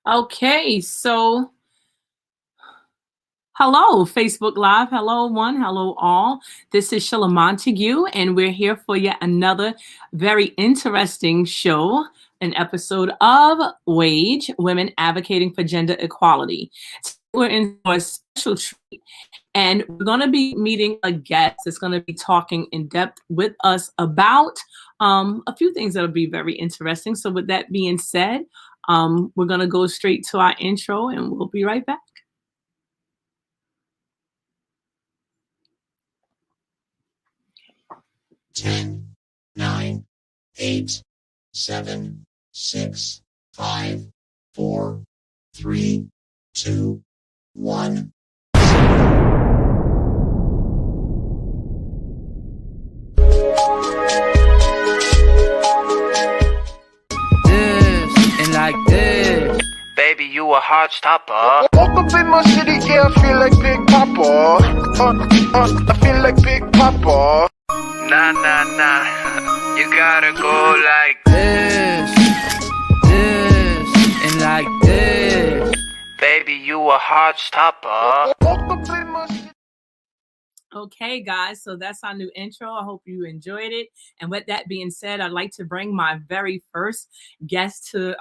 Okay, so hello, Facebook Live. Hello, one. Hello, all. This is Sheila Montague, and we're here for yet another very interesting show, an episode of W.A.G.E, Women Advocating for Gender Equality. We're in for a special treat, and we're going to be meeting a guest that's going to be talking in depth with us about a few things that'll be very interesting. So, with that being said, we're going to go straight to our intro, and we'll be right back. 10, 9, 8, 7, 6, 5, 4, 3, 2, 1. Like this. Baby, you a hard stopper. Woke up in my city, yeah, I feel like Big Papa. I feel like Big Papa. Nah, nah, nah. You gotta go like this, and like this. Baby, you a hard stopper. Woke up in my city. Okay, guys, so that's our new intro. I hope you enjoyed it. And with that being said, I'd like to bring my very first guest to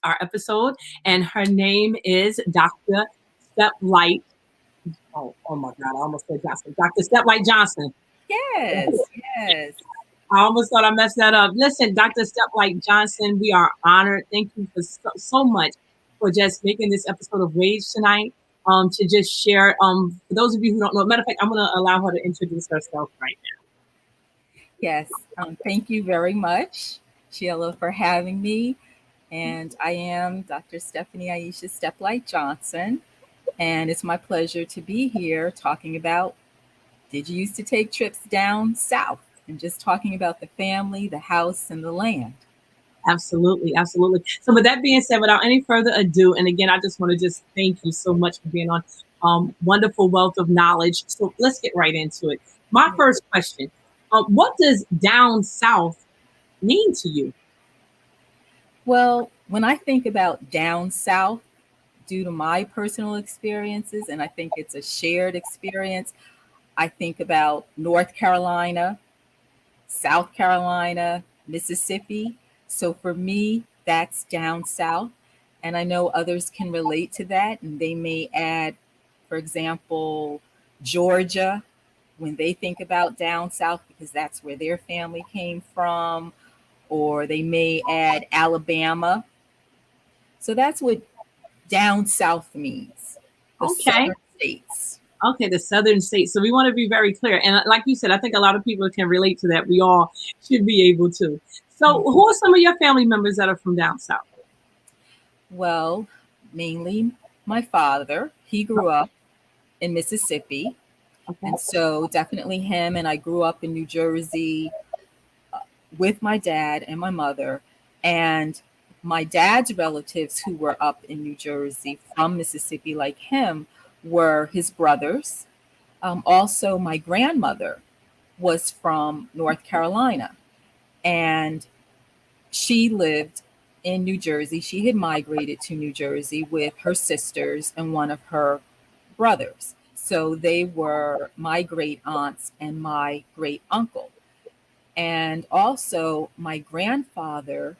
our episode, and her name is Dr. STEPLIGHT. Oh my God, I almost said Johnson. Dr. STEPLIGHT Johnson. Yes. I almost thought I messed that up. Listen, Dr. STEPLIGHT Johnson, we are honored. Thank you for so much for just making this episode of W.A.G.E tonight. To just share, for those of you who don't know, matter of fact, I'm going to allow her to introduce herself right now. Yes. Thank you very much, Sheila, for having me. And I am Dr. Stephanie Aisha STEPLIGHT Johnson. And it's my pleasure to be here talking about, did you used to take trips down south? And just talking about the family, the house, and the land. Absolutely. So with that being said, without any further ado, and again, I just want to just thank you so much for being on wonderful wealth of knowledge. So let's get right into it. My first question, what does down south mean to you? Well, when I think about down south, due to my personal experiences, and I think it's a shared experience, I think about North Carolina, South Carolina, Mississippi. So for me, that's down south. And I know others can relate to that. And they may add, for example, Georgia, when they think about down south, because that's where their family came from. Or they may add Alabama. So that's what down south means. The southern states. Okay, the southern states. So we want to be very clear. And like you said, I think a lot of people can relate to that. We all should be able to. So who are some of your family members that are from down south? Well, mainly my father. He grew up in Mississippi. Okay. And so definitely him. And I grew up in New Jersey with my dad and my mother. And my dad's relatives who were up in New Jersey from Mississippi like him were his brothers. Also, my grandmother was from North Carolina. And she lived in New Jersey. She had migrated to New Jersey with her sisters and one of her brothers. So they were my great aunts and my great uncle. And also my grandfather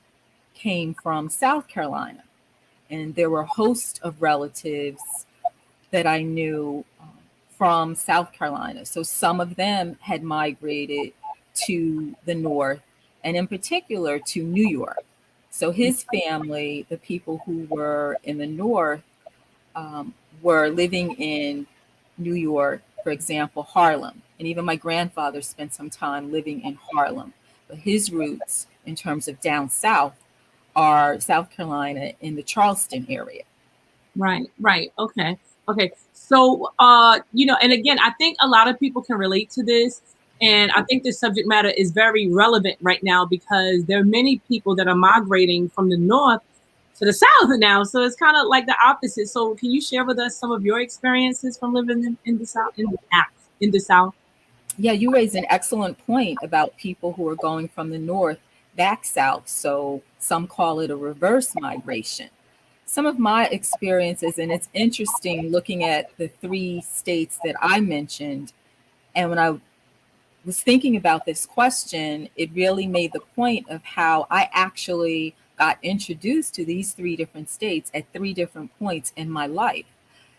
came from South Carolina. And there were a host of relatives that I knew from South Carolina. So some of them had migrated to the north, and in particular to New York. So his family, the people who were in the north, were living in New York, for example, Harlem. And even my grandfather spent some time living in Harlem. But his roots, in terms of down south, are South Carolina in the Charleston area. Right. Okay. So, and again, I think a lot of people can relate to this. And I think this subject matter is very relevant right now because there are many people that are migrating from the north to the south now. So it's kind of like the opposite. So can you share with us some of your experiences from living in the south, in the south? Yeah, you raised an excellent point about people who are going from the north back south. So some call it a reverse migration. some of my experiences, and it's interesting looking at the three states that I mentioned. And when I was thinking about this question, it really made the point of how I actually got introduced to these three different states at three different points in my life.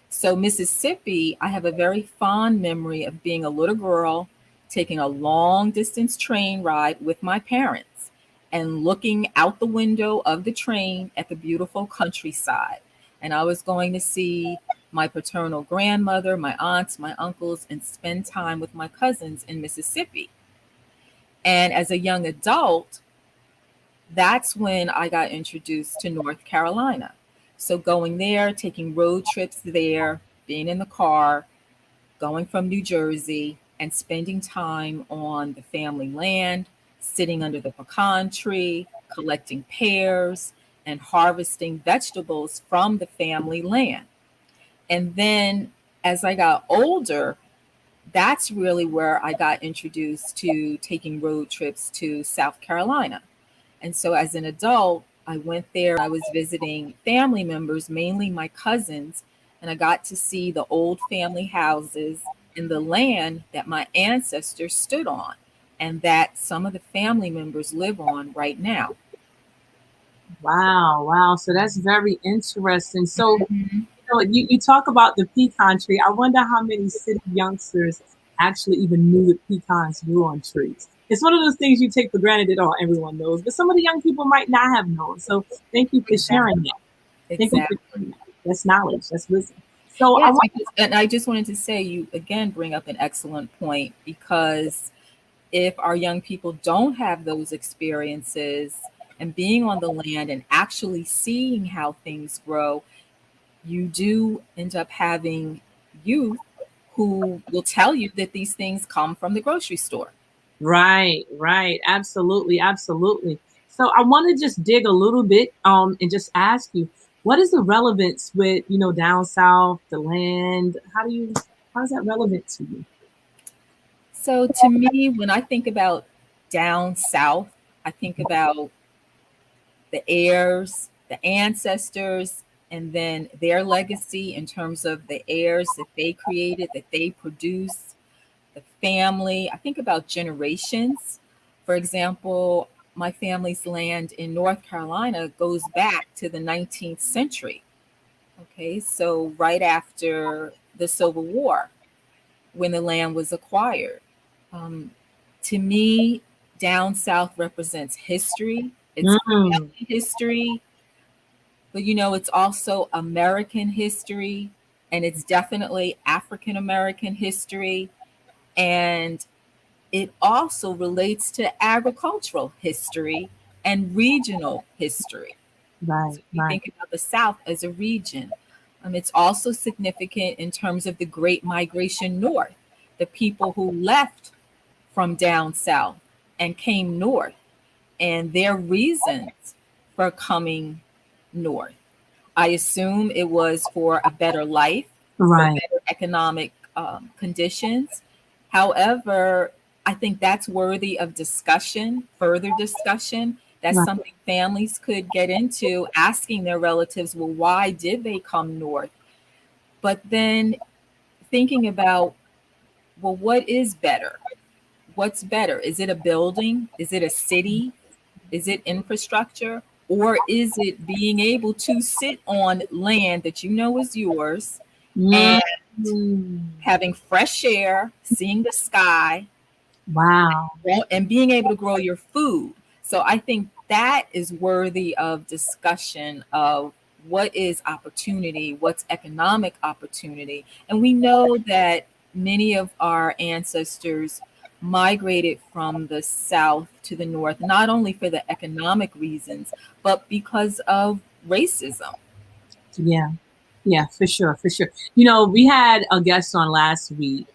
So, Mississippi, I have a very fond memory of being a little girl, taking a long distance train ride with my parents and looking out the window of the train at the beautiful countryside. And I was going to see my paternal grandmother, my aunts, my uncles, and spend time with my cousins in Mississippi. And as a young adult, that's when I got introduced to North Carolina. So going there, taking road trips there, being in the car, going from New Jersey and spending time on the family land, sitting under the pecan tree, collecting pears, and harvesting vegetables from the family land. And then as I got older, that's really where I got introduced to taking road trips to South Carolina. And so as an adult, I went there. I was visiting family members, mainly my cousins, and I got to see the old family houses and the land that my ancestors stood on and that some of the family members live on right now. Wow, wow. So that's very interesting. So Mhm. you talk about the pecan tree. I wonder how many city youngsters actually even knew that pecans grew on trees. It's one of those things you take for granted that everyone knows, but some of the young people might not have known. So thank you for sharing that. Thank you for Exactly. sharing that. That's knowledge. That's wisdom. So I Yes, want because, and I just wanted to say, you again bring up an excellent point, because if our young people don't have those experiences and being on the land and actually seeing how things grow, you do end up having youth who will tell you that these things come from the grocery store. right, right. Absolutely, absolutely. So I want to just dig a little bit and just ask you, what is the relevance with, down south, the land? How is that relevant to you? So to me, when I think about down south, I think about the heirs, the ancestors, and then their legacy in terms of the heirs that they created, that they produce, the family. I think about generations. For example, my family's land in North Carolina goes back to the 19th century. Okay, so right after the Civil War, when the land was acquired. Um, to me, down south represents history. It's Mm, family history, but it's also American history, and it's definitely African American history, and it also relates to agricultural history and regional history. right, So if you right, think about the South as a region, it's also significant in terms of the Great Migration North, the people who left from down south and came north, and their reasons for coming north. I assume it was for a better life, for right, better economic conditions. However, I think that's worthy of discussion, further discussion. That's right. something families could get into, asking their relatives, well, why did they come north? But then thinking about, well, what is better? What's better? Is it a building? Is it a city? Is it infrastructure? Or is it being able to sit on land that you know is yours and Mm, having fresh air, seeing the sky, wow. and being able to grow your food? So I think that is worthy of discussion of what is opportunity, what's economic opportunity. And we know that many of our ancestors migrated from the south to the north, not only for the economic reasons, but because of racism. Yeah, yeah, for sure, for sure. We had a guest on last week,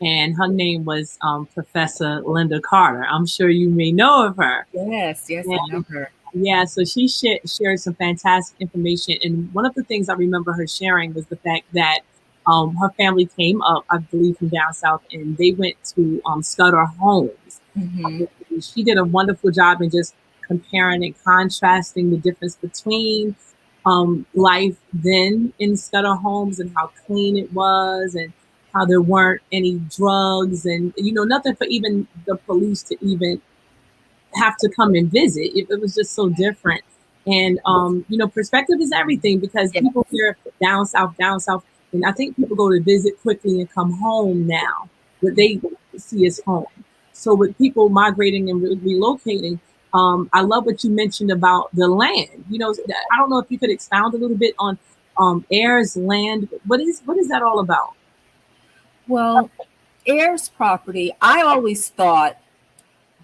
and her name was Professor Linda Carter. I'm sure you may know of her. Yes, yes, I know And her. yeah, so she shared some fantastic information. And one of the things I remember her sharing was the fact that her family came up, I believe, from down south, and they went to Scudder Homes. Hmm. She did a wonderful job in just comparing and contrasting the difference between life then in Scudder homes, and how clean it was, and how there weren't any drugs, and nothing for even the police to even have to come and visit. It was just so different. And perspective is everything, because Yeah. people hear down south, and I think people go to visit quickly and come home now. What they see as home. So with people migrating and relocating, I love what you mentioned about the land. I don't know if you could expound a little bit on heirs land. What is that all about? Well, heirs property, I always thought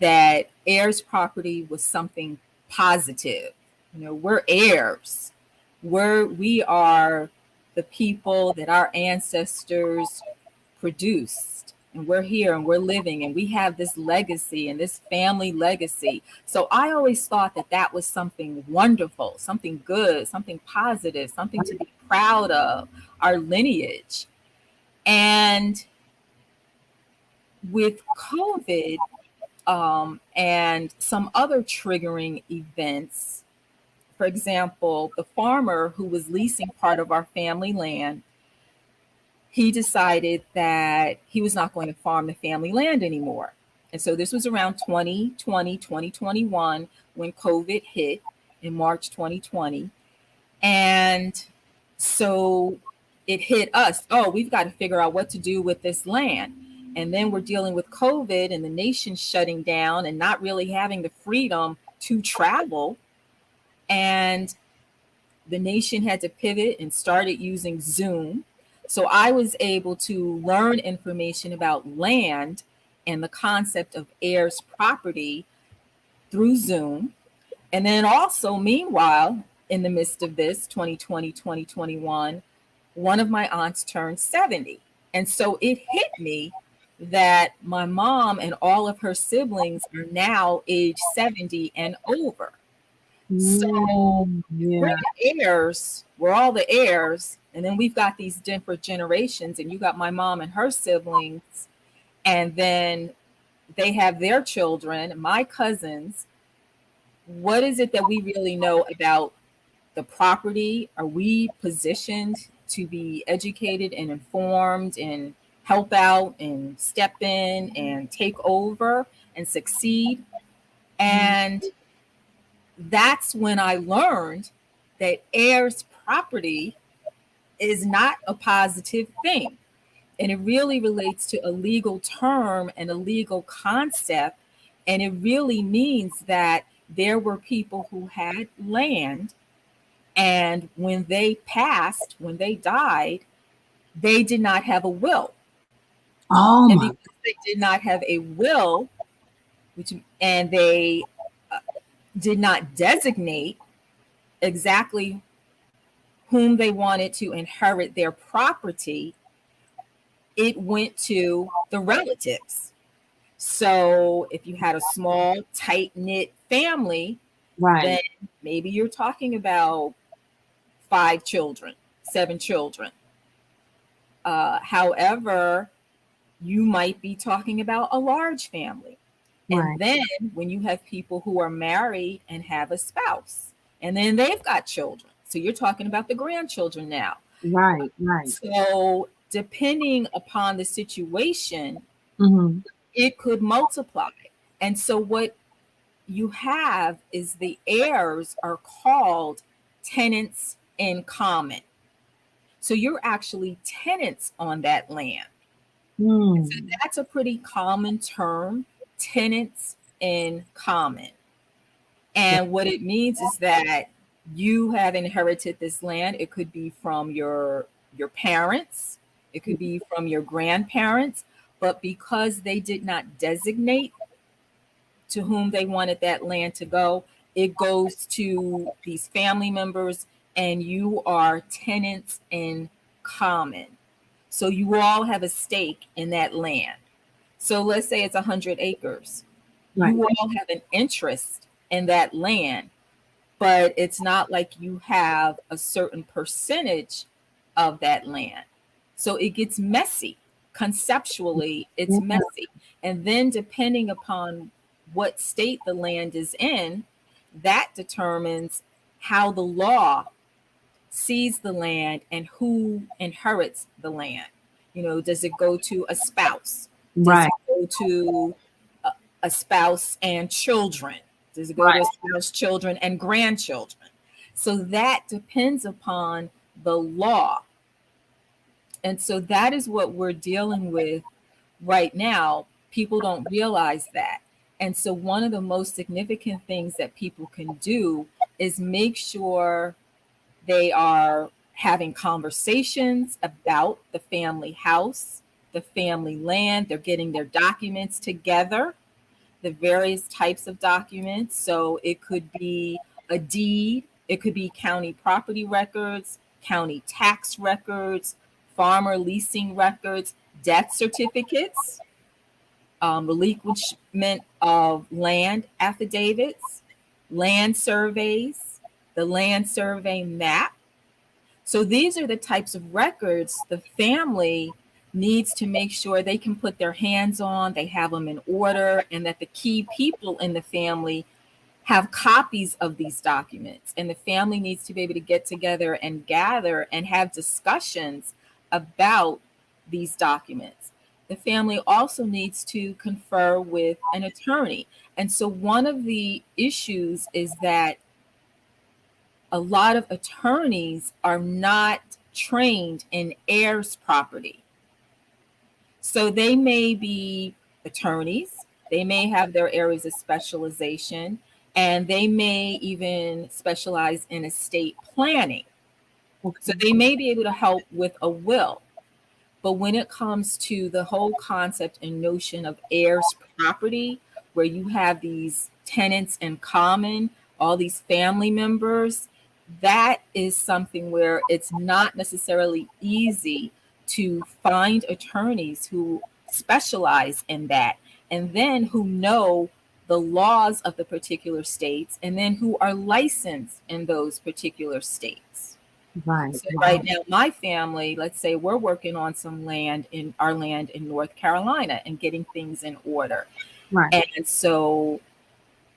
that heirs property was something positive. We're heirs. We are the people that our ancestors produced, and we're here and we're living, and we have this legacy and this family legacy. So I always thought that that was something wonderful, something good, something positive, something to be proud of, our lineage. And with COVID, and some other triggering events. For example, the farmer who was leasing part of our family land, he decided that he was not going to farm the family land anymore. And so this was around 2020, 2021, when COVID hit in March 2020. And so it hit us. Oh, we've got to figure out what to do with this land. And then we're dealing with COVID and the nation shutting down and not really having the freedom to travel. And the nation had to pivot and started using Zoom. So I was able to learn information about land and the concept of heirs property through Zoom. And then also, meanwhile, in the midst of this 2020, 2021, one of my aunts turned 70. And so it hit me that my mom and all of her siblings are now age 70 and over. So we're the heirs, we're all the heirs. And then we've got these different generations, and you got my mom and her siblings, and then they have their children, my cousins. What is it that we really know about the property? Are we positioned to be educated and informed and help out and step in and take over and succeed? And that's when I learned that heirs property is not a positive thing. And it really relates to a legal term and a legal concept. And it really means that there were people who had land, and when they passed, when they died, they did not have a will. Oh, and because they did not have a will, and they did not designate exactly whom they wanted to inherit their property, it went to the relatives. So if you had a small, tight-knit family, then maybe you're talking about 5 children, 7 children. However, you might be talking about a large family. And then when you have people who are married and have a spouse, and then they've got children. So you're talking about the grandchildren now. Right. So depending upon the situation, it could multiply. And so what you have is the heirs are called tenants in common. So you're actually tenants on that land. So that's a pretty common term, tenants in common. And what it means is that you have inherited this land. It could be from your parents, it could be from your grandparents, but because they did not designate to whom they wanted that land to go, it goes to these family members, and you are tenants in common. So you all have a stake in that land. So let's say it's 100 acres. You all have an interest in that land, but it's not like you have a certain percentage of that land. So it gets messy. Conceptually, it's messy. And then depending upon what state the land is in, that determines how the law sees the land and who inherits the land. Does it go to a spouse? Does Right. it go to a spouse and children? Does it go Right. to a spouse, children, and grandchildren? So that depends upon the law. And so that is what we're dealing with right now. People don't realize that. And so one of the most significant things that people can do is make sure they are having conversations about the family house, the family land. They're getting their documents together, the various types of documents. So it could be a deed, it could be county property records, county tax records, farmer leasing records, death certificates, relinquishment of land affidavits, land surveys, the land survey map. So these are the types of records the family needs to make sure they can put their hands on, they have them in order, and that the key people in the family have copies of these documents. And the family needs to be able to get together and gather and have discussions about these documents. The family also needs to confer with an attorney. And so one of the issues is that a lot of attorneys are not trained in heirs property. So they may be attorneys, they may have their areas of specialization, and they may even specialize in estate planning. So they may be able to help with a will. But when it comes to the whole concept and notion of heirs property, where you have these tenants in common, all these family members, that is something where it's not necessarily easy to find attorneys who specialize in that, and then who know the laws of the particular states, and then who are licensed in those particular states. Right. So right now, my family, let's say we're working on some land in our land in North Carolina and getting things in order. Right. And so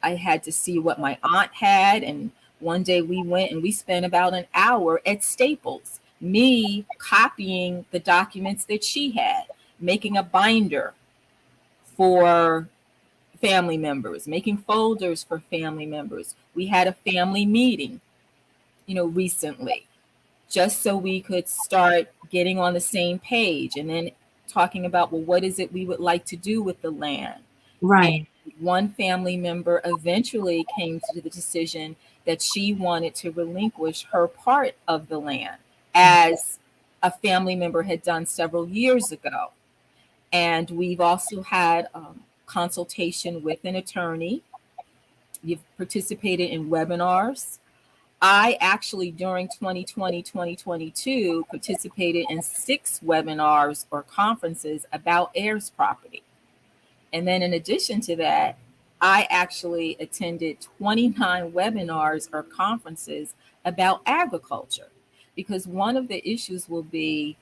I had to see what my aunt had. And one day we went and we spent about an hour at Staples, me copying the documents that she had, making a binder for family members, making folders for family members. We had a family meeting, recently, just so we could start getting on the same page, and then talking about, well, what is it we would like to do with the land? Right. And one family member eventually came to the decision that she wanted to relinquish her part of the land, as a family member had done several years ago. And we've also had consultation with an attorney. You've participated in webinars. I actually, during 2020, 2022, participated in 6 webinars or conferences about heirs property. And then in addition to that, I actually attended 29 webinars or conferences about agriculture, because one of the issues will be,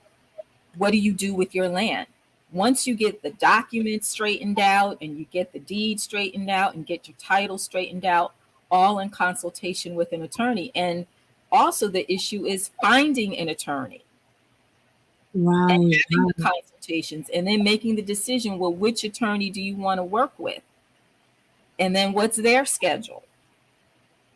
what do you do with your land? Once you get the documents straightened out and you get the deed straightened out and get your title straightened out, all in consultation with an attorney. And also the issue is finding an attorney. Right. And having the consultations and then making the decision, well, which attorney do you want to work with? And then what's their schedule?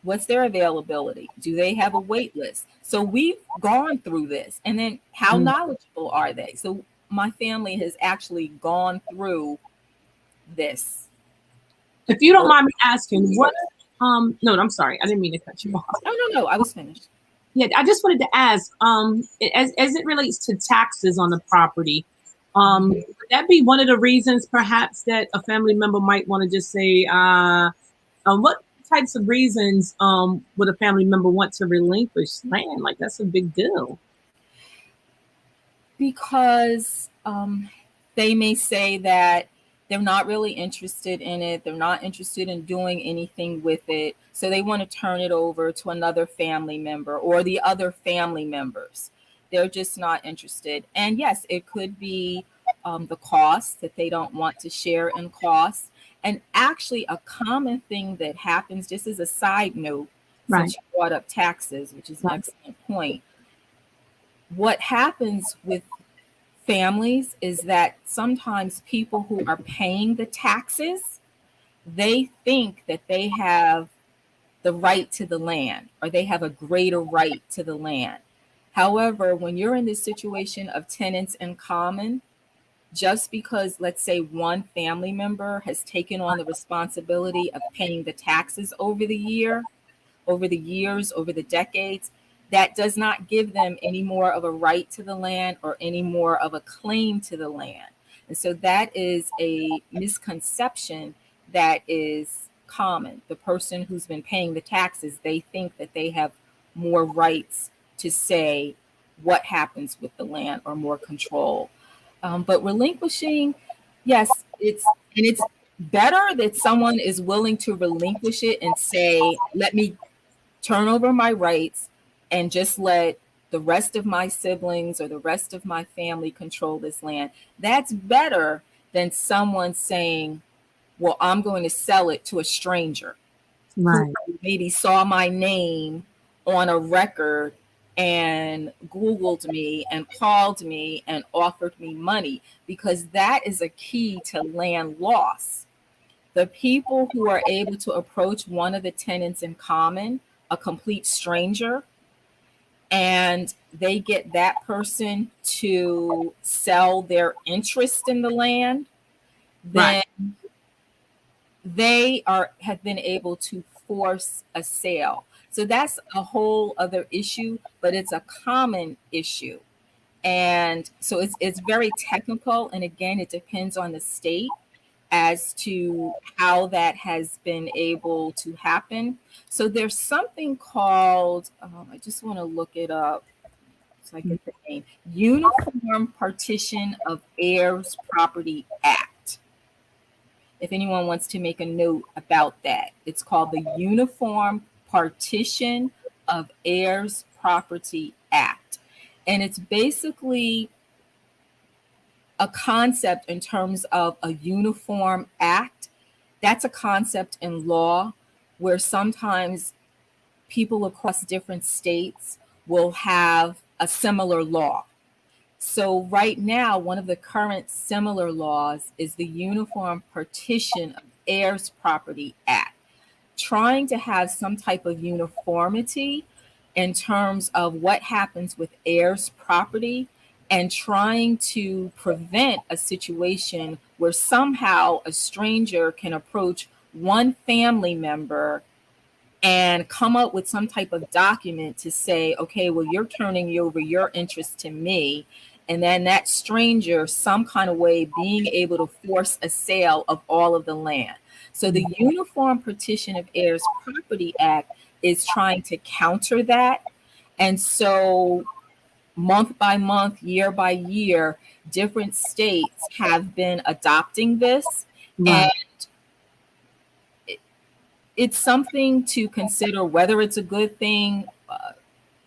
What's their availability? Do they have a wait list? So we've gone through this. And then how knowledgeable are they? So my family has actually gone through this. If you don't mind me asking, what no, I'm sorry, I didn't mean to cut you off. No, I was finished. Yeah, I just wanted to ask, as it relates to taxes on the property, would that be one of the reasons perhaps that a family member might want to just say, what types of reasons would a family member want to relinquish land? Like, that's a big deal. Because they may say that they're not really interested in it. They're not interested in doing anything with it. So they want to turn it over to another family member or the other family members. They're just not interested. And yes, it could be the cost, that they don't want to share in costs. And actually a common thing that happens, just as a side note, Right. since you brought up taxes, which is an excellent point. what happens with families is that sometimes people who are paying the taxes, they think that they have the right to the land, or they have a greater right to the land. However, when you're in this situation of tenants in common, just because, let's say, one family member has taken on the responsibility of paying the taxes over the years, over the decades, that does not give them any more of a right to the land or any more of a claim to the land. And so that is a misconception that is common. The person who's been paying the taxes, they think that they have more rights to say what happens with the land, or more control. But relinquishing, yes, it's better that someone is willing to relinquish it and say, let me turn over my rights and just let the rest of my siblings or the rest of my family control this land. That's better than someone saying, well, I'm going to sell it to a stranger Right. who maybe saw my name on a record and Googled me and called me and offered me money, because that is a key to land loss. The people who are able to approach one of the tenants in common, a complete stranger, and they get that person to sell their interest in the land, then they have been able to force a sale. So that's a whole other issue, but it's a common issue. And so it's very technical. And again, it depends on the state as to how that has been able to happen. So there's something called, I just want to look it up so I get the name, Uniform Partition of Heirs Property Act. If anyone wants to make a note about that, it's called the Uniform Partition of Heirs Property Act. And it's basically a concept in terms of a uniform act. That's a concept in law where sometimes people across different states will have a similar law. So right now, one of the current similar laws is the Uniform Partition of Heirs Property Act, trying to have some type of uniformity in terms of what happens with heirs property, and trying to prevent a situation where somehow a stranger can approach one family member and come up with some type of document to say, okay, well, you're turning over your interest to me. And then that stranger, some kind of way, being able to force a sale of all of the land. So the Uniform Partition of Heirs Property Act is trying to counter that. And so month by month, year by year, different states have been adopting this. Right. And it's something to consider whether it's a good thing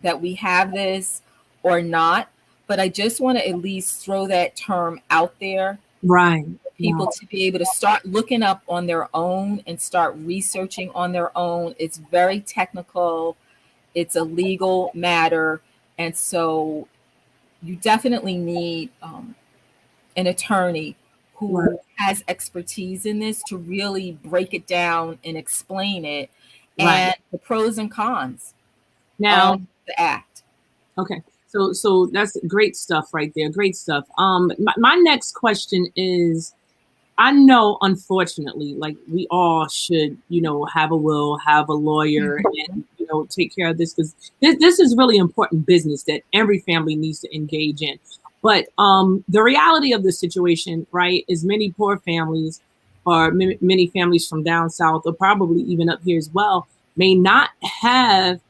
that we have this or not. But I just want to at least throw that term out there. Right. People to be able to start looking up on their own and start researching on their own. It's very technical. It's a legal matter. And so you definitely need an attorney who has expertise in this to really break it down and explain it, and the pros and cons Now, of the act. Okay. So that's great stuff right there. Great stuff. My next question is, I know, unfortunately, like we all should, have a will, have a lawyer, and, take care of this, because this is really important business that every family needs to engage in. But the reality of the situation, right, is many poor families, or many families from down south, or probably even up here as well, may not have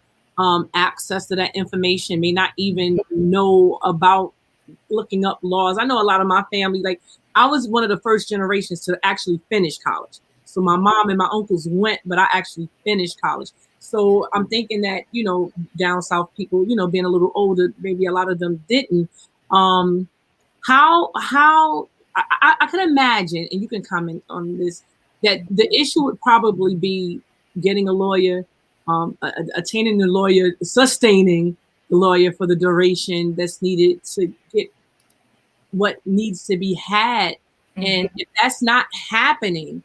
access to that information, may not even know about looking up laws. I know a lot of my family, like I was one of the first generations to actually finish college. So my mom and my uncles went, but I actually finished college. So I'm thinking that, down south people, being a little older, maybe a lot of them didn't. How I can imagine, and you can comment on this, that the issue would probably be getting a lawyer, attaining a lawyer, sustaining lawyer for the duration that's needed to get what needs to be had. And if that's not happening,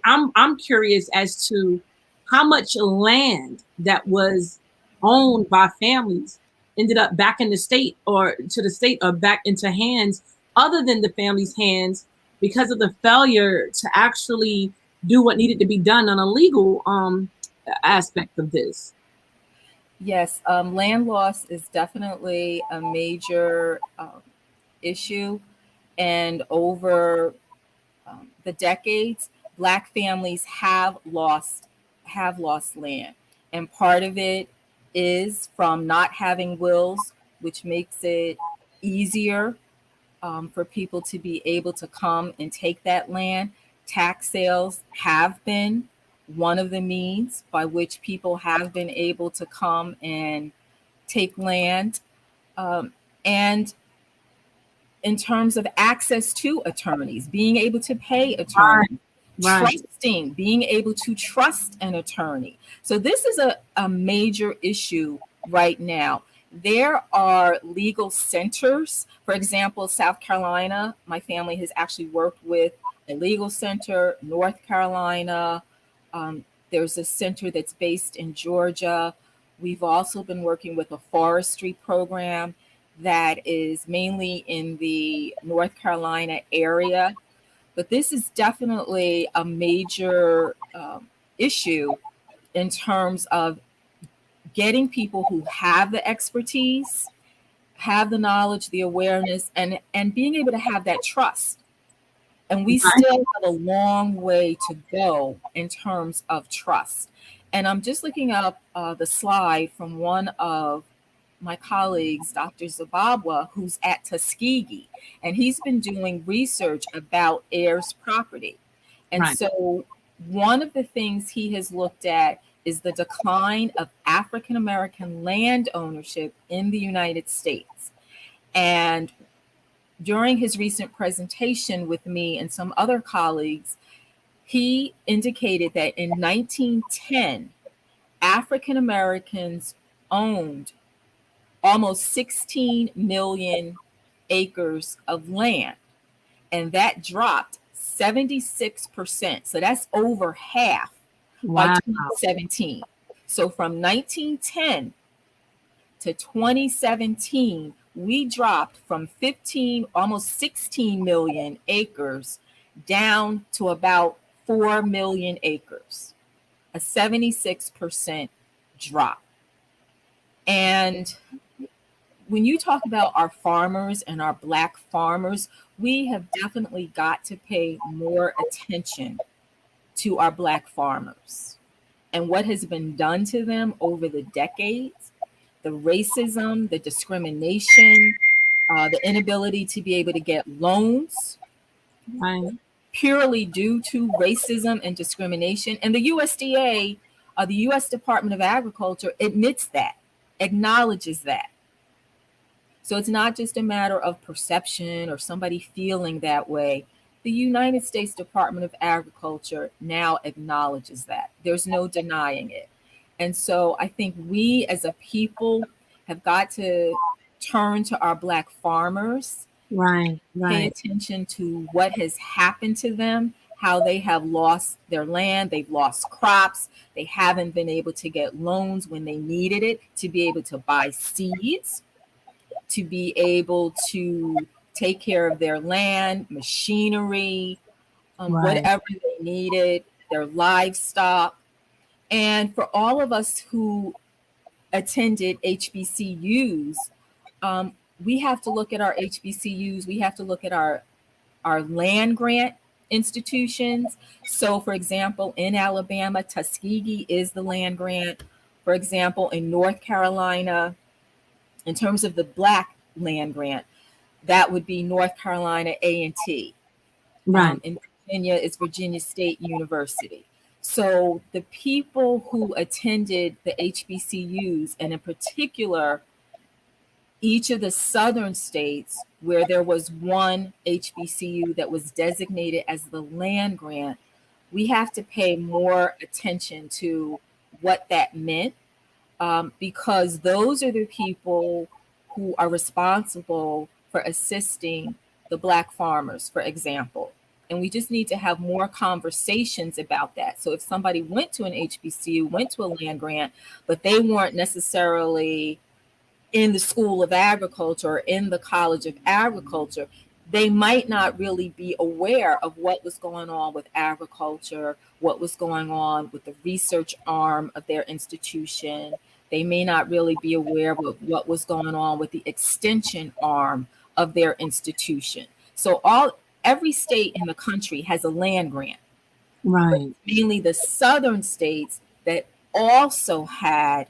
I'm curious as to how much land that was owned by families ended up back in the state or to the state or back into hands other than the family's hands because of the failure to actually do what needed to be done on a legal aspect of this. Yes, land loss is definitely a major issue, and over the decades, Black families have lost land, and part of it is from not having wills, which makes it easier for people to be able to come and take that land. Tax sales have been one of the means by which people have been able to come and take land. And in terms of access to attorneys, being able to pay attorneys, trusting, being able to trust an attorney. So this is a major issue right now. There are legal centers. For example, South Carolina, my family has actually worked with a legal center. North Carolina, there's a center that's based in Georgia. We've also been working with a forestry program that is mainly in the North Carolina area. But this is definitely a major issue in terms of getting people who have the expertise, have the knowledge, the awareness, and being able to have that trust. And we still have a long way to go in terms of trust. And I'm just looking up the slide from one of my colleagues, Dr. Zababwa, who's at Tuskegee, and he's been doing research about heirs property. And so one of the things he has looked at is the decline of African American land ownership in the United States. And during his recent presentation with me and some other colleagues, he indicated that in 1910, African Americans owned almost 16 million acres of land, and that dropped 76%. So that's over half by 2017. So from 1910 to 2017, we dropped from 15, almost 16 million acres down to about 4 million acres, a 76% drop. And when you talk about our farmers and our Black farmers, we have definitely got to pay more attention to our Black farmers and what has been done to them over the decades, the racism, the discrimination, the inability to be able to get loans purely due to racism and discrimination. And the USDA, the U.S. Department of Agriculture, admits that, acknowledges that. So it's not just a matter of perception or somebody feeling that way. The United States Department of Agriculture now acknowledges that. There's no denying it. And so I think we as a people have got to turn to our Black farmers, pay attention to what has happened to them, how they have lost their land, they've lost crops, they haven't been able to get loans when they needed it to be able to buy seeds, to be able to take care of their land, machinery, whatever they needed, their livestock. And for all of us who attended HBCUs, we have to look at our HBCUs, we have to look at our land grant institutions. So for example, in Alabama, Tuskegee is the land grant. For example, in North Carolina, in terms of the Black land grant, that would be North Carolina A&T. In Virginia, it's Virginia State University. So the people who attended the HBCUs, and in particular, each of the southern states where there was one HBCU that was designated as the land grant, we have to pay more attention to what that meant. because those are the people who are responsible for assisting the Black farmers, for example. And we just need to have more conversations about that. So if somebody went to an HBCU, went to a land grant, but they weren't necessarily in the School of Agriculture or in the College of Agriculture, they might not really be aware of what was going on with agriculture, what was going on with the research arm of their institution. They may not really be aware of what was going on with the extension arm of their institution. So every state in the country has a land grant. Right. Mainly the southern states that also had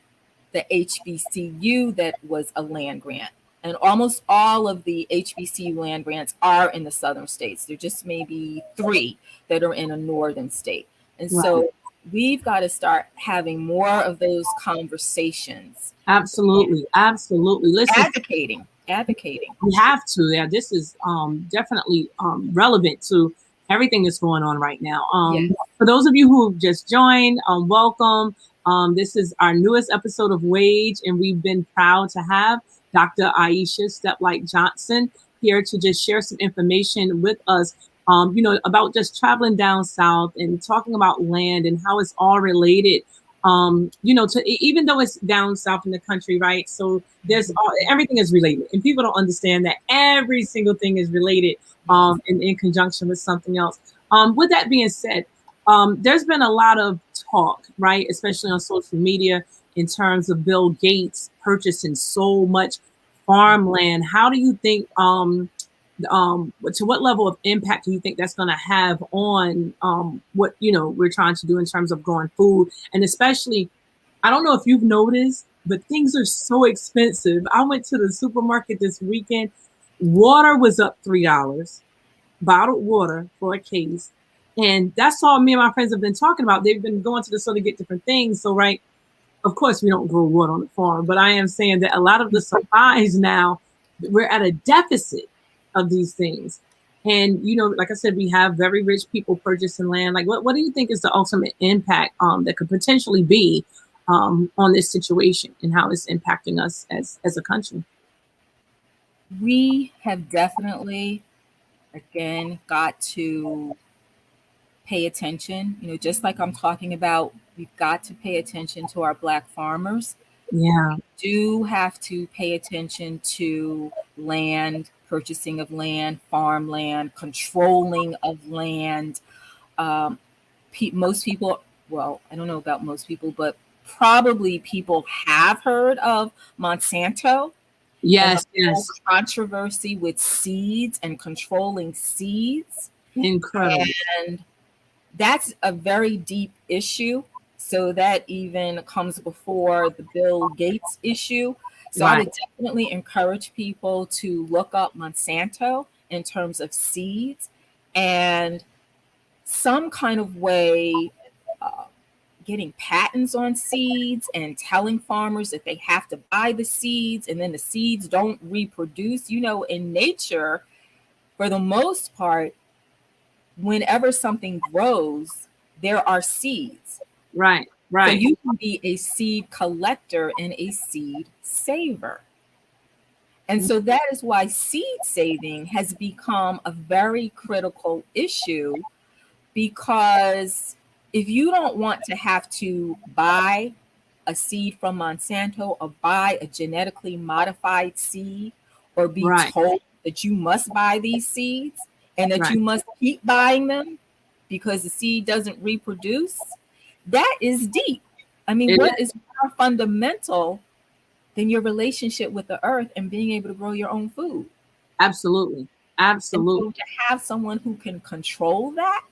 the HBCU that was a land grant. And almost all of the HBCU land grants are in the southern states. There just may be 3 that are in a northern state. And so we've got to start having more of those conversations. Absolutely. Absolutely. Listen, advocating. We have to. Yeah, this is definitely relevant to everything that's going on right now. Yes. For those of you who just joined, welcome. This is our newest episode of W.A.G.E, and we've been proud to have Dr. Aisha STEPLIGHT Johnson here to just share some information with us, about just traveling down south and talking about land and how it's all related, to even though it's down south in the country, right? So there's everything is related, and people don't understand that every single thing is related in conjunction with something else. With that being said, there's been a lot of talk, right, especially on social media, in terms of Bill Gates purchasing so much farmland. How do you think, to what level of impact do you think that's going to have on what, we're trying to do in terms of growing food? And especially, I don't know if you've noticed, but things are so expensive. I went to the supermarket this weekend. Water was up $3, bottled water for a case. And that's all me and my friends have been talking about. They've been going to the store to get different things. So, right, of course, we don't grow water on the farm, but I am saying that a lot of the supplies now, we're at a deficit of these things. And, like I said, we have very rich people purchasing land. Like, what do you think is the ultimate impact that could potentially be on this situation and how it's impacting us as a country? We have definitely, again, got to pay attention, just like I'm talking about, we've got to pay attention to our Black farmers. Yeah. We do have to pay attention to land, purchasing of land, farmland, controlling of land. Most people, well, I don't know about most people, but probably people have heard of Monsanto. Yes, yes. Controversy with seeds and controlling seeds. Incredible. And that's a very deep issue. So that even comes before the Bill Gates issue. So I would definitely encourage people to look up Monsanto in terms of seeds and some kind of way getting patents on seeds and telling farmers that they have to buy the seeds and then the seeds don't reproduce. In nature, for the most part, whenever something grows, there are seeds. Right. So you can be a seed collector and a seed saver. And so that is why seed saving has become a very critical issue, because if you don't want to have to buy a seed from Monsanto or buy a genetically modified seed or be told that you must buy these seeds and that you must keep buying them because the seed doesn't reproduce, that is deep. I mean, what is more fundamental than your relationship with the earth and being able to grow your own food? Absolutely. Absolutely. And so to have someone who can control that.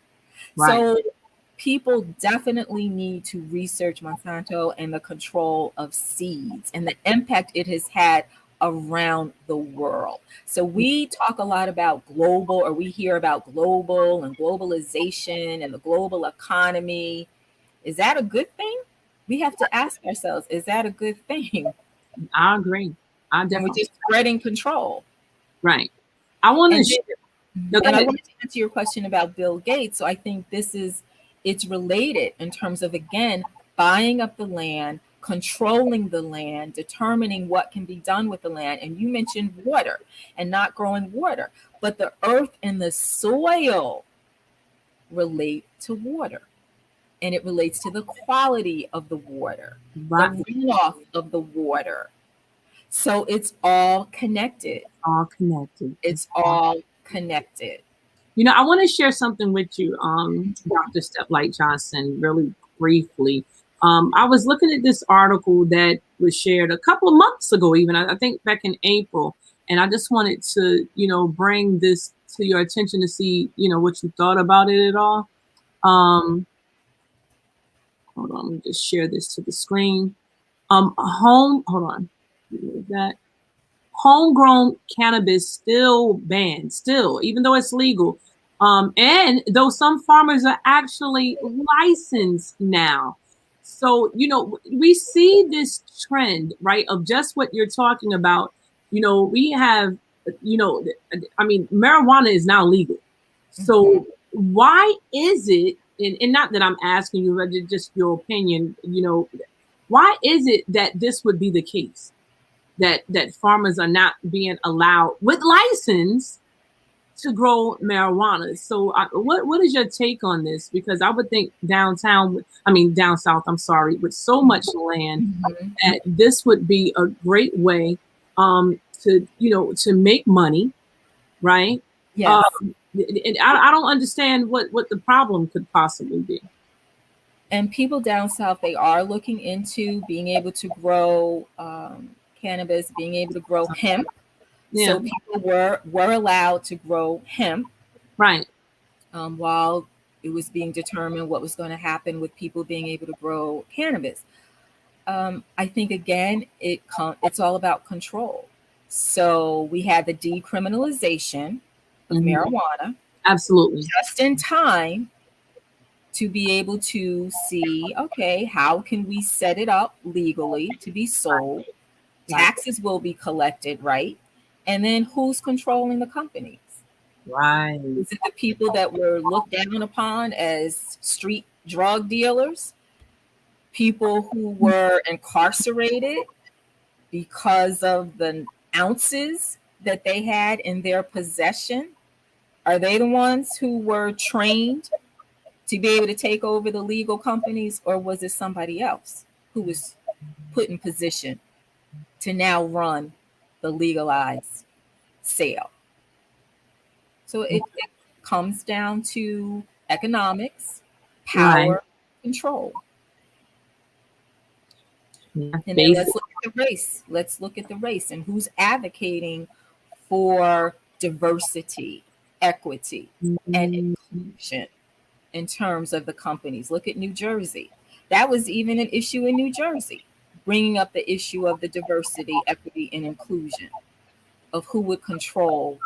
So people definitely need to research Monsanto and the control of seeds and the impact it has had around the world. So we talk a lot about global, or we hear about global and globalization and the global economy. Is that a good thing? We have to ask ourselves, is that a good thing? I agree. And we're just spreading control. Right. I want to I wanted to answer your question about Bill Gates. So I think it's related in terms of, again, buying up the land, controlling the land, determining what can be done with the land. And you mentioned water and not growing water, but the earth and the soil relate to water. And it relates to the quality of the water, Right. the runoff of the water. So it's all connected. All connected. It's all connected. You know, I want to share something with you, Dr. STEPLIGHT Johnson, really briefly. I was looking at this article that was shared a couple of months ago, even I think back in April, and I just wanted to, you know, bring this to your attention to see, you know, what you thought about it at all. Hold on, let me just share this to the screen. Hold on, that homegrown cannabis still banned, still, even though it's legal. And though some farmers are actually licensed now. So, you know, we see this trend, right, of just what you're talking about. You know, we have, you know, I mean, marijuana is now legal. So why is it, and not that I'm asking you, but just your opinion, you know, why is it that this would be the case? That farmers are not being allowed with license to grow marijuana. So what is your take on this? Because I would think down south, I'm sorry, with so much land, that this would be a great way to, you know, to make money, right? Yes. And I don't understand what the problem could possibly be. And people down south, they are looking into being able to grow cannabis, being able to grow hemp. Yeah. So people were allowed to grow hemp, right? While it was being determined what was going to happen with people being able to grow cannabis. I think again, it's all about control. So we had the decriminalization of marijuana, absolutely, just in time to be able to see, okay, how can we set it up legally to be sold? Taxes will be collected, right? And then who's controlling the companies? Right. Is it the people that were looked down upon as street drug dealers? People who were incarcerated because of the ounces that they had in their possession? Are they the ones who were trained to be able to take over the legal companies, or was it somebody else who was put in position to now run the legalized sale? So it comes down to economics, power, right. control. Yeah, and then let's look at the race. Let's look at the race and who's advocating for diversity, equity, and inclusion in terms of the companies. Look at New Jersey. That was even an issue in New Jersey, bringing up the issue of the diversity, equity, and inclusion of who would control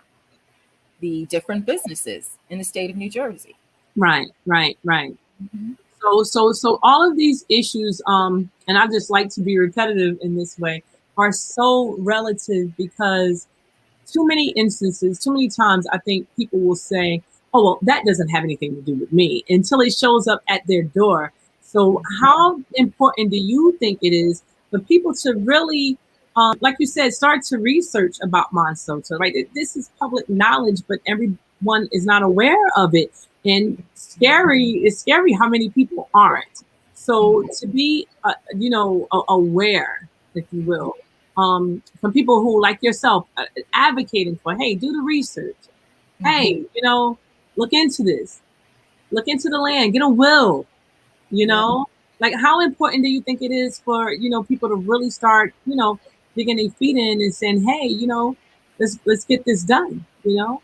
the different businesses in the state of New Jersey. Right. So all of these issues, and I just like to be repetitive in this way, are so relative because too many instances, too many times, I think people will say, oh, well, that doesn't have anything to do with me, until it shows up at their door. So how important do you think it is for people to really, like you said, start to research about Monsanto, right? This is public knowledge, but everyone is not aware of it. And it's scary how many people aren't. So to be, aware, if you will, from people who, like yourself, advocating for, hey, do the research. Hey, look into this. Look into the land. Get a will. Like, how important do you think it is for people to really start digging their feet in and saying, hey, let's get this done. I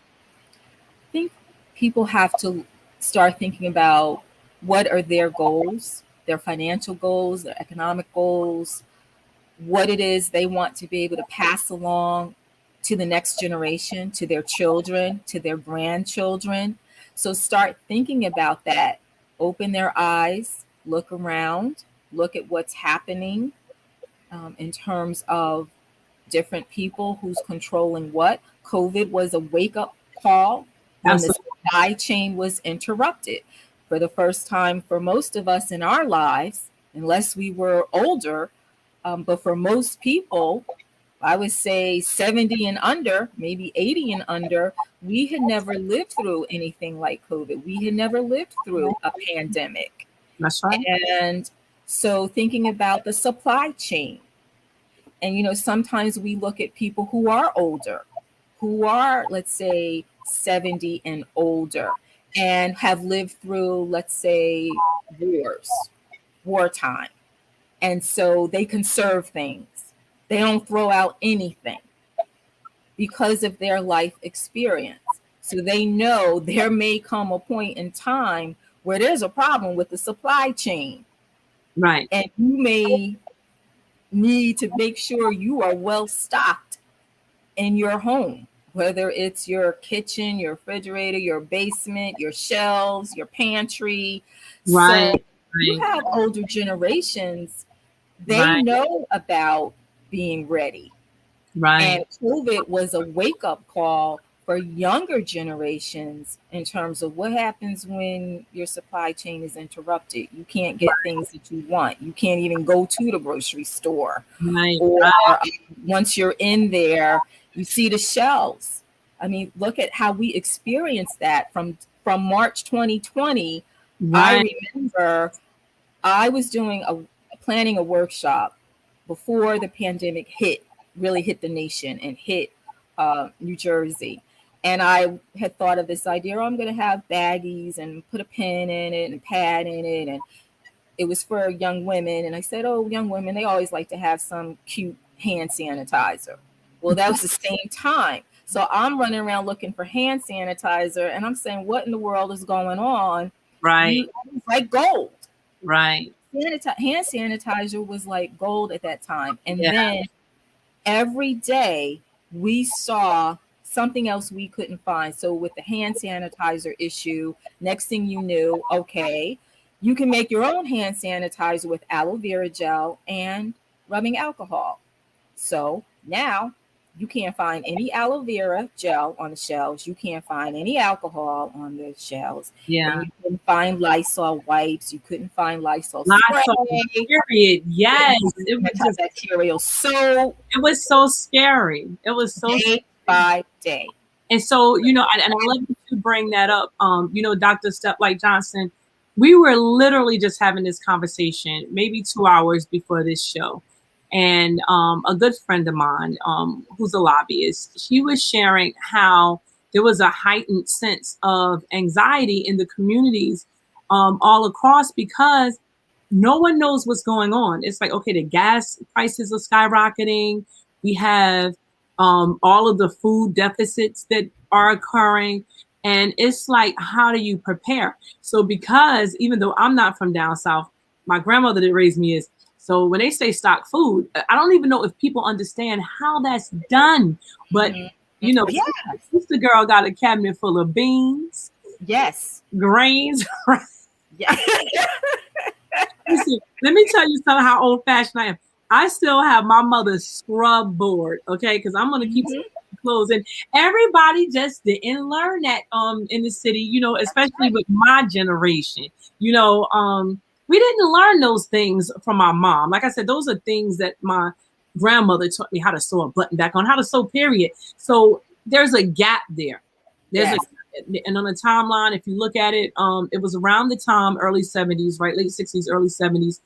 think people have to start thinking about what are their goals, their financial goals, their economic goals, what it is they want to be able to pass along to the next generation, to their children, to their grandchildren. So start thinking about that. Open their eyes, look around, look at what's happening in terms of different people who's controlling what. COVID was a wake-up call when the supply chain was interrupted. For the first time for most of us in our lives, unless we were older, But for most people, I would say 70 and under, maybe 80 and under, we had never lived through anything like COVID. We had never lived through a pandemic. That's right. And so thinking about the supply chain, and, you know, sometimes we look at people who are older, who are, let's say, 70 and older, and have lived through, let's say, wartime. And so they conserve things. They don't throw out anything because of their life experience. So they know there may come a point in time where there's a problem with the supply chain. Right. And you may need to make sure you are well stocked in your home, whether it's your kitchen, your refrigerator, your basement, your shelves, your pantry. Right. So you have older generations, they Right. know about being ready. Right. And COVID was a wake-up call for younger generations in terms of what happens when your supply chain is interrupted. You can't get things that you want. You can't even go to the grocery store. Right. Or once you're in there, you see the shelves. I mean, look at how we experienced that from March 2020. Right. I remember I was planning a workshop before the pandemic really hit the nation and hit New Jersey. And I had thought of this idea, I'm going to have baggies and put a pen in it and a pad in it. And it was for young women. And I said, oh, young women, they always like to have some cute hand sanitizer. Well, that was the same time. So I'm running around looking for hand sanitizer. And I'm saying, what in the world is going on? Right. It's like gold. Right. Hand sanitizer was like gold at that time. And then every day we saw something else we couldn't find. So with the hand sanitizer issue, next thing you knew, okay, you can make your own hand sanitizer with aloe vera gel and rubbing alcohol. So now you can't find any aloe vera gel on the shelves. You can't find any alcohol on the shelves. Yeah. And you couldn't find Lysol wipes. You couldn't find Lysol spray. Period. Yes. It was just bacterial. So it was so scary. It was so day by day. And so, you know, and I love to bring that up. You know, Dr. STEPLIGHT Johnson, we were literally just having this conversation maybe 2 hours before this show. And a good friend of mine, who's a lobbyist, she was sharing how there was a heightened sense of anxiety in the communities all across because no one knows what's going on. It's like, okay, the gas prices are skyrocketing. We have all of the food deficits that are occurring. And it's like, how do you prepare? So because even though I'm not from down south, my grandmother that raised me is, so when they say stock food, I don't even know if people understand how that's done. But, you know, Sister Girl got a cabinet full of beans. Yes. Grains. Yeah. Listen, let me tell you something how old fashioned I am. I still have my mother's scrub board, okay? Because I'm going to keep clothes. And everybody just didn't learn that in the city, you know, especially with my generation. You know, we didn't learn those things from my mom. Like I said, those are things that my grandmother taught me, how to sew a button back on, how to sew, period. So there's a gap there. And on the timeline, if you look at it, it was around the time, early 70s, right? Late 60s, early 70s,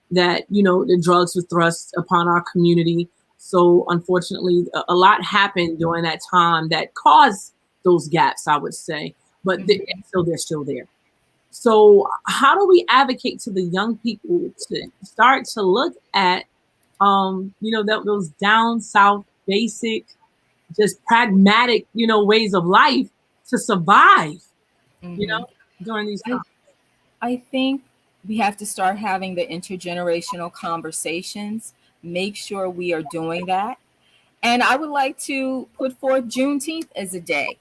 that, you know, the drugs were thrust upon our community. So unfortunately, a lot happened during that time that caused those gaps, I would say, but they're still there. So how do we advocate to the young people to start to look at, you know, those down south basic, just pragmatic, you know, ways of life to survive, you know, during these times? I think we have to start having the intergenerational conversations, make sure we are doing that. And I would like to put forth Juneteenth as a day.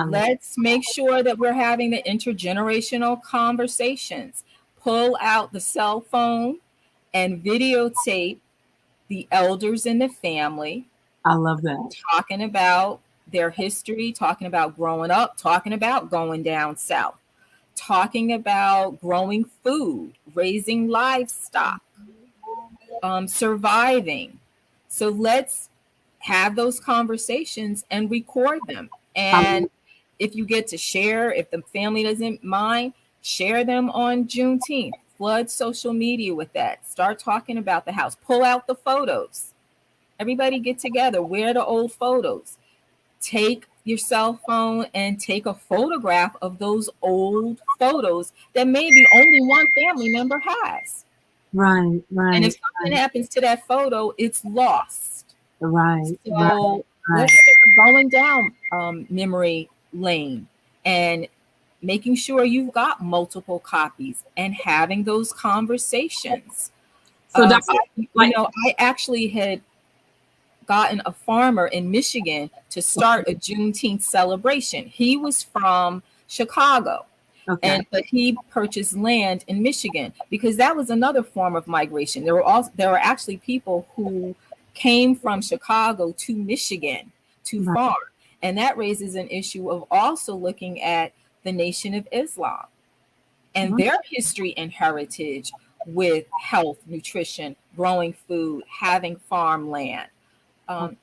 Let's make sure that we're having the intergenerational conversations. Pull out the cell phone and videotape the elders in the family. I love that. Talking about their history, talking about growing up, talking about going down south, talking about growing food, raising livestock, surviving. So let's have those conversations and record them. And if you get to share, if the family doesn't mind, share them on Juneteenth. Flood social media with that. Start talking about the house. Pull out the photos. Everybody get together. Where are the old photos? Take your cell phone and take a photograph of those old photos that maybe only one family member has. Right. And if something happens to that photo, it's lost. Right. So let's start going down memory lane and making sure you've got multiple copies and having those conversations. So I actually had gotten a farmer in Michigan to start a Juneteenth celebration. He was from Chicago. Okay. But he purchased land in Michigan because that was another form of migration. There were actually people who came from Chicago to Michigan to farm. And that raises an issue of also looking at the Nation of Islam and their history and heritage with health, nutrition, growing food, having farmland.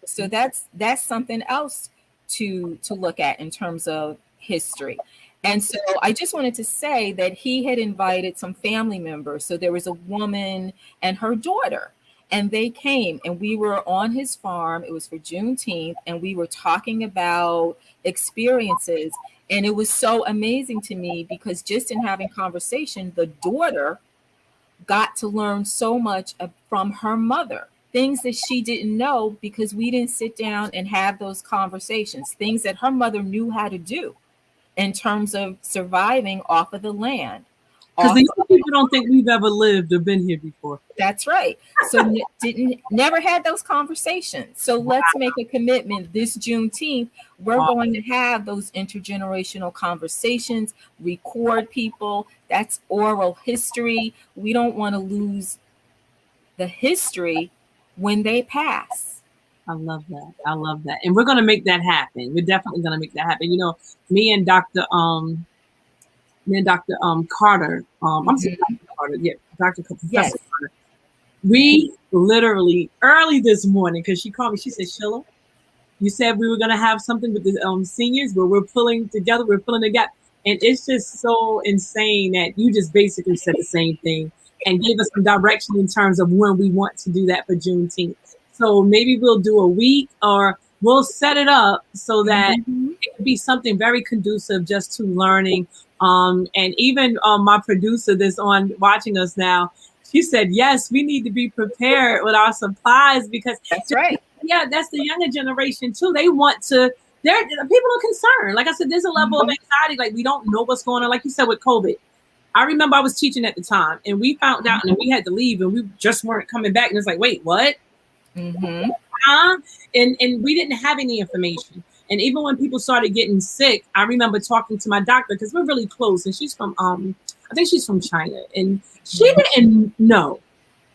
So that's something else to look at in terms of history. And so I just wanted to say that he had invited some family members. So there was a woman and her daughter, and they came, and we were on his farm. It was for Juneteenth, and we were talking about experiences. And it was so amazing to me because just in having conversation, the daughter got to learn so much from her mother, things that she didn't know because we didn't sit down and have those conversations, things that her mother knew how to do in terms of surviving off of the land. Because these people don't think we've ever lived or been here before. That's right. So never had those conversations. So let's make a commitment this Juneteenth. We're going to have those intergenerational conversations, record people. That's oral history. We don't want to lose the history when they pass. I love that. I love that. And we're going to make that happen. We're definitely going to make that happen. You know, me and Dr. Carter, I'm saying Dr. Carter, yeah, Professor Carter. We literally early this morning, because she called me, she said, Sheila, you said we were going to have something with the seniors, but we're pulling together, we're filling the gap. And it's just so insane that you just basically said the same thing and gave us some direction in terms of when we want to do that for Juneteenth. So maybe we'll do a week or we'll set it up so that it could be something very conducive just to learning. And even my producer that's on watching us now, she said, yes, we need to be prepared with our supplies because that's right. Yeah, that's the younger generation too. They want to, people are concerned. Like I said, there's a level of anxiety. Like we don't know what's going on. Like you said with COVID. I remember I was teaching at the time and we found out and we had to leave and we just weren't coming back. And it's like, wait, what? And we didn't have any information. And even when people started getting sick, I remember talking to my doctor because we're really close. And she's from, I think she's from China. And she didn't know,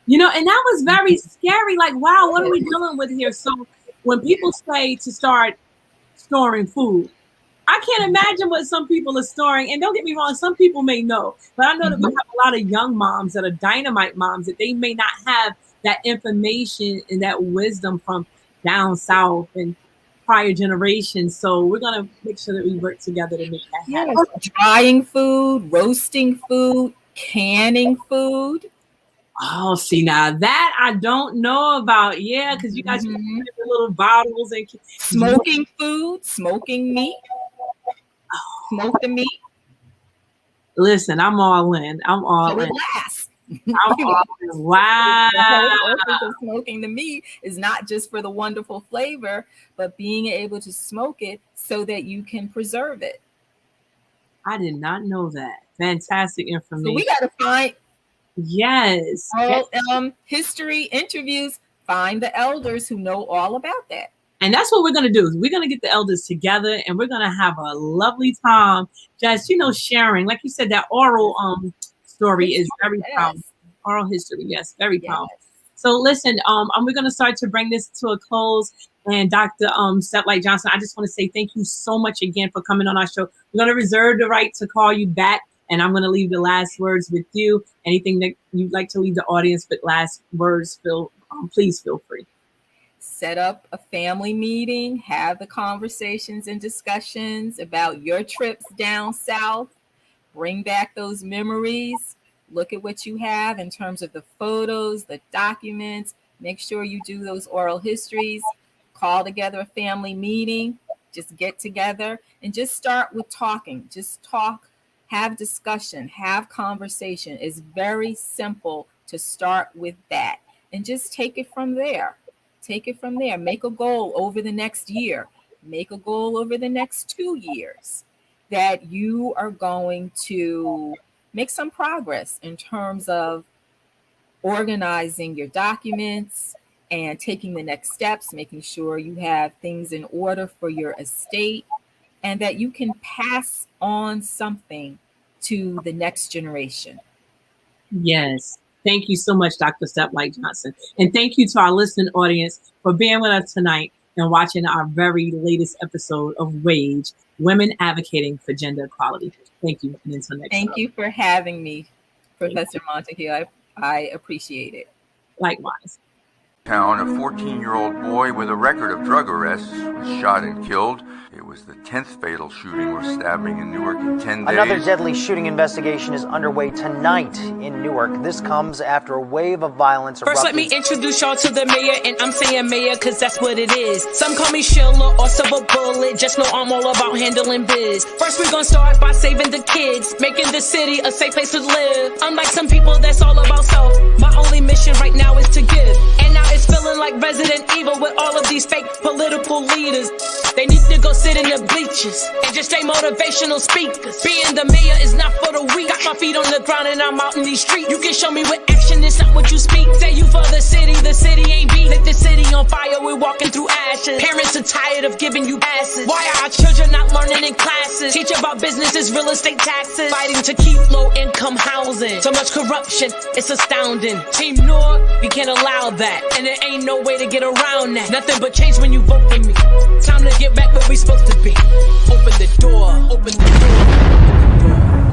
you know, and that was very scary. Like, wow, what are we dealing with here? So when people say to start storing food, I can't imagine what some people are storing. And don't get me wrong, some people may know. But I know that we have a lot of young moms that are dynamite moms that they may not have that information and that wisdom from down south and prior generations. So we're going to make sure that we work together to make that happen. Drying food, roasting food, canning food. Oh, see, now that I don't know about. Yeah, because you guys put the little bottles and smoking food, smoking meat, smoke the meat. Listen, I'm all in. I'm all in. Wow. The purpose of smoking the meat is not just for the wonderful flavor, but being able to smoke it so that you can preserve it. I did not know that. Fantastic information. So we got to find history interviews, find the elders who know all about that. And that's what we're going to do. We're going to get the elders together and we're going to have a lovely time just, sharing. Like you said, that oral story is very powerful. Oral history, yes, very powerful. So listen, we're going to start to bring this to a close. And Dr. STEPLIGHT Johnson, I just want to say thank you so much again for coming on our show. We're going to reserve the right to call you back And I'm going to leave the last words with you. Anything that you'd like to leave the audience, but last words, please feel free. Set up a family meeting, have the conversations and discussions about your trips down south. Bring back those memories. Look at what you have in terms of the photos, the documents. Make sure you do those oral histories. Call together a family meeting. Just get together and just start with talking. Just talk, have discussion, have conversation. It's very simple to start with that. And just take it from there. Take it from there. Make a goal over the next year. Make a goal over the next 2 years that you are going to make some progress in terms of organizing your documents and taking the next steps, making sure you have things in order for your estate and that you can pass on something to the next generation. Yes. Thank you so much, Dr. STEPLIGHT Johnson. And thank you to our listening audience for being with us tonight and watching our very latest episode of W.A.G.E, Women Advocating for Gender Equality. Thank you. And until next time. Thank you for having me, Professor Montague. I appreciate it. Likewise. A 14-year-old boy with a record of drug arrests was shot and killed. It was the 10th fatal shooting or stabbing in Newark in 10 days. Another deadly shooting investigation is underway tonight in Newark. This comes after a wave of violence erupted. First, let me introduce y'all to the mayor, and I'm saying mayor because that's what it is. Some call me Sheila or Silver Bullet, just know I'm all about handling biz. First, we're gonna start by saving the kids, making the city a safe place to live. Unlike some people, that's all about self. My only mission right now is to give. And now it's feeling like Resident Evil with all of these fake political leaders. They need to go sit in the bleachers and just stay motivational speakers. Being the mayor is not for the weak. Got my feet on the ground and I'm out in these streets. You can show me with action, it's not what you speak. Say you for the city ain't beat. Lit the city on fire, we're walking through ashes. Parents are tired of giving you passes. Why are our children not learning in classes? Teach about businesses, real estate taxes. Fighting to keep low income housing. So much corruption, it's astounding. Team North, we can't allow that. And there ain't no way to get around that. Nothing but change when you vote for me. Time to get back where we supposed to be. Open the door, open the door, open the door.